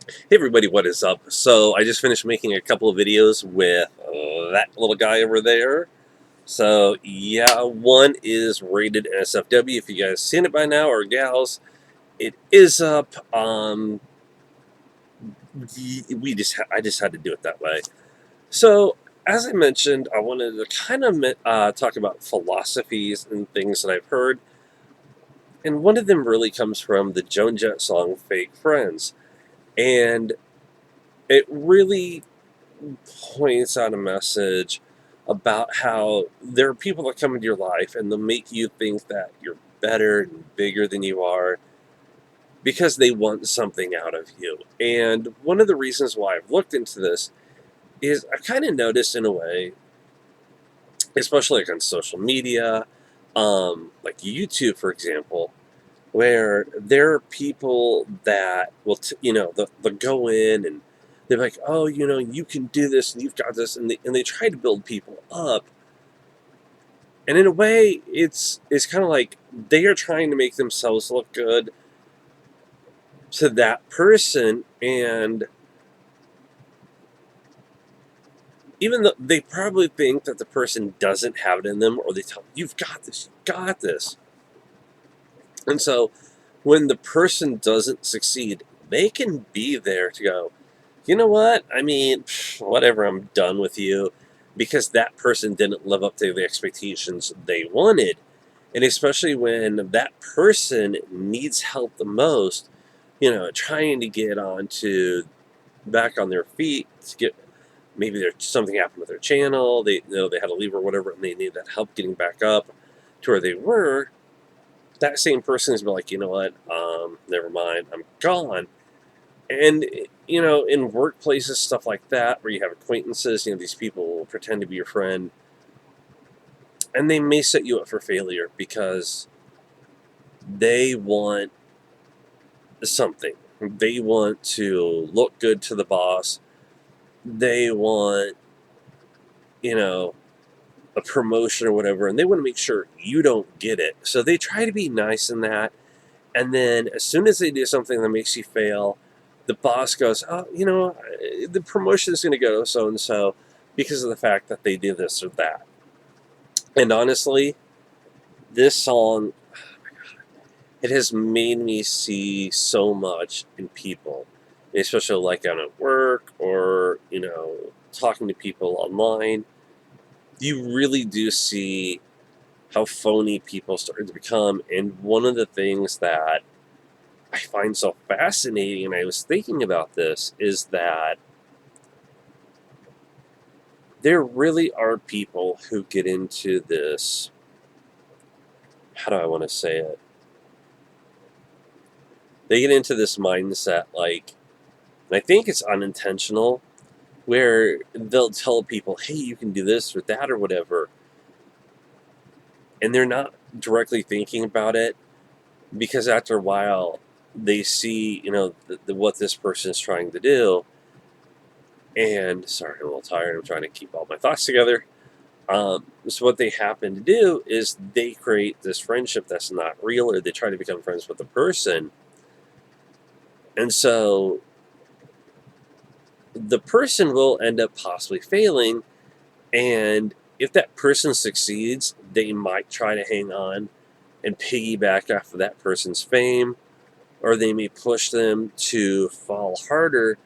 Hey everybody, what is up? So I just finished making a couple of videos with that little guy over there. So yeah, one is rated NSFW. If you guys seen it by now, or gals, it is up. I just had to do it that way. So as I mentioned, I wanted to kind of talk about philosophies and things that I've heard, and one of them really comes from the Joan Jett song "Fake Friends," and it really points out a message about how there are people that come into your life and they'll make you think that you're better and bigger than you are because they want something out of you. And one of the reasons why I've looked into this is I've kind of noticed in a way, especially like on social media, like YouTube, for example, where there are people that will, they'll go in and they're like, oh, you can do this and you've got this, and they try to build people up. And in a way, it's kind of like they are trying to make themselves look good to that person, and even though they probably think that the person doesn't have it in them, or they tell them, you've got this. And so when the person doesn't succeed, they can be there to go, you know what? I mean, whatever, I'm done with you because that person didn't live up to the expectations they wanted. And especially when that person needs help the most, trying to get back on their feet to get maybe there's something happened with their channel, they had to leave or whatever, and they need that help getting back up to where they were. That same person is like, you know what, never mind, I'm gone. And in workplaces, stuff like that, where you have acquaintances, these people will pretend to be your friend, and they may set you up for failure because they want something. They want to look good to the boss. They want, you know, a promotion or whatever, and they want to make sure you don't get it. So they try to be nice in that. And then as soon as they do something that makes you fail, the boss goes, oh, the promotion is going to go to so and so because of the fact that they did this or that. And honestly, this song, it has made me see so much in people, especially like I'm at work or, talking to people online. You really do see how phony people started to become. And one of the things that I find so fascinating, and I was thinking about this, is that there really are people who get into this, how do I want to say it? They get into this mindset, like, and I think it's unintentional, where they'll tell people, hey, you can do this or that or whatever, and they're not directly thinking about it because after a while they see, what this person is trying to do. And sorry, I'm a little tired. I'm trying to keep all my thoughts together. So what they happen to do is they create this friendship that's not real, or they try to become friends with the person. And so the person will end up possibly failing. And if that person succeeds, they might try to hang on and piggyback off of that person's fame, or they may push them to fall harder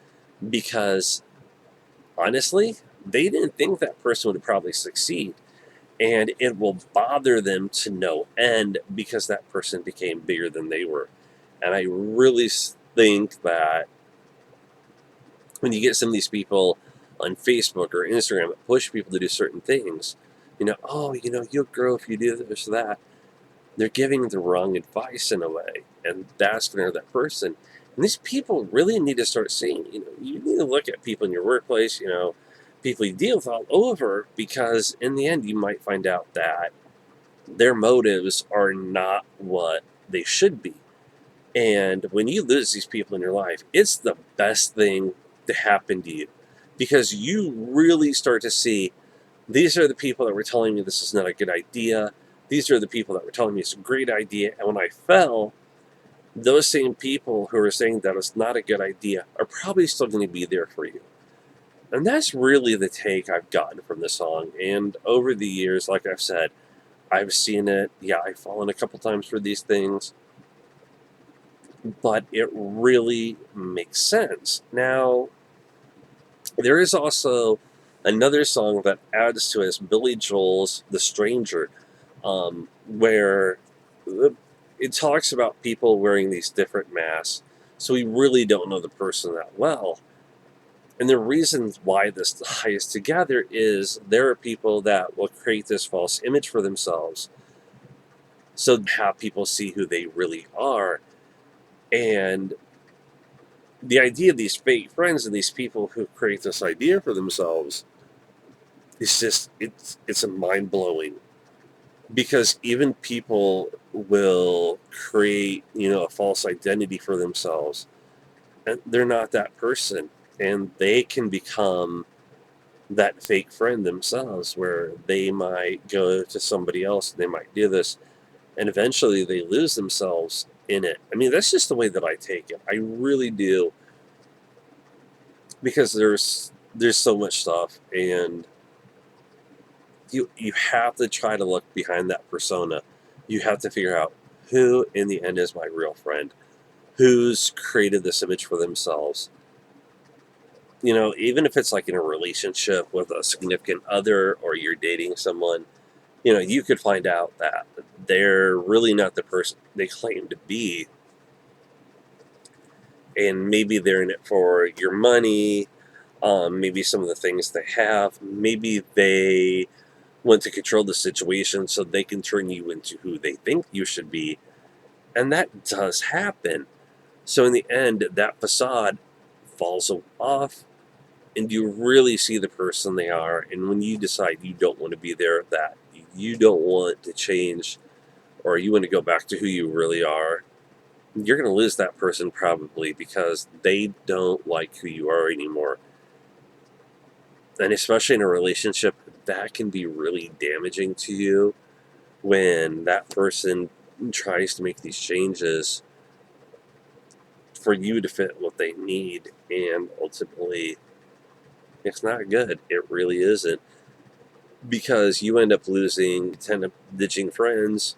because honestly, they didn't think that person would probably succeed. And it will bother them to no end because that person became bigger than they were. And I really think that when you get some of these people on Facebook or Instagram that push people to do certain things, you'll grow if you do this or that, they're giving the wrong advice in a way. And that's going to hurt that person. And these people really need to start seeing, you need to look at people in your workplace, people you deal with all over, because in the end, you might find out that their motives are not what they should be. And when you lose these people in your life, it's the best thing to happen to you because you really start to see these are the people that were telling me this is not a good idea. These are the people that were telling me it's a great idea. And when I fell, those same people who are saying that it's not a good idea are probably still going to be there for you. And that's really the take I've gotten from the song. And over the years, like I've said, I've seen it. Yeah, I've fallen a couple times for these things, but it really makes sense. Now, there is also another song that adds to it, Billy Joel's The Stranger, where it talks about people wearing these different masks. So we really don't know the person that well. And the reasons why this ties together is there are people that will create this false image for themselves. So have people see who they really are. And the idea of these fake friends and these people who create this idea for themselves is just it's a mind blowing, because even people will create a false identity for themselves, and they're not that person, and they can become that fake friend themselves, where they might go to somebody else and they might do this, and eventually they lose themselves in it. I mean, that's just the way that I take it. I really do, because there's so much stuff, and you have to try to look behind that persona. You have to figure out who in the end is my real friend, who's created this image for themselves. Even if it's like in a relationship with a significant other, or you're dating someone, you could find out that they're really not the person they claim to be. And maybe they're in it for your money, maybe some of the things they have. Maybe they want to control the situation so they can turn you into who they think you should be. And that does happen. So in the end, that facade falls off, and you really see the person they are. And when you decide you don't want to be there, that you don't want to change, or you want to go back to who you really are, you're going to lose that person probably, because they don't like who you are anymore. And especially in a relationship, that can be really damaging to you, when that person tries to make these changes for you to fit what they need, and ultimately it's not good. It really isn't, because you end up losing 10 ditching friends,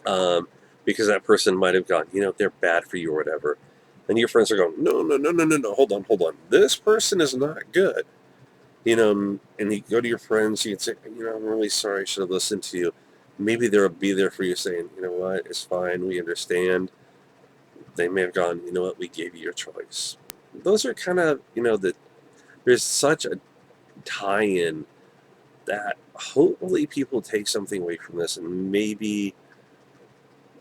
um, because that person might have gone, they're bad for you or whatever. And your friends are going, no, no, no, no, no, no, hold on. This person is not good. And you go to your friends, you can say, I'm really sorry, I should have listened to you. Maybe they'll be there for you, saying, you know what, it's fine, we understand. They may have gone, you know what, we gave you your choice. Those are kind of, there's such a tie-in that hopefully people take something away from this, and maybe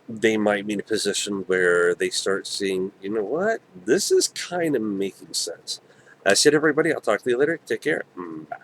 they might be in a position where they start seeing, you know what, this is kind of making sense. That's it, everybody. I'll talk to you later. Take care. Bye.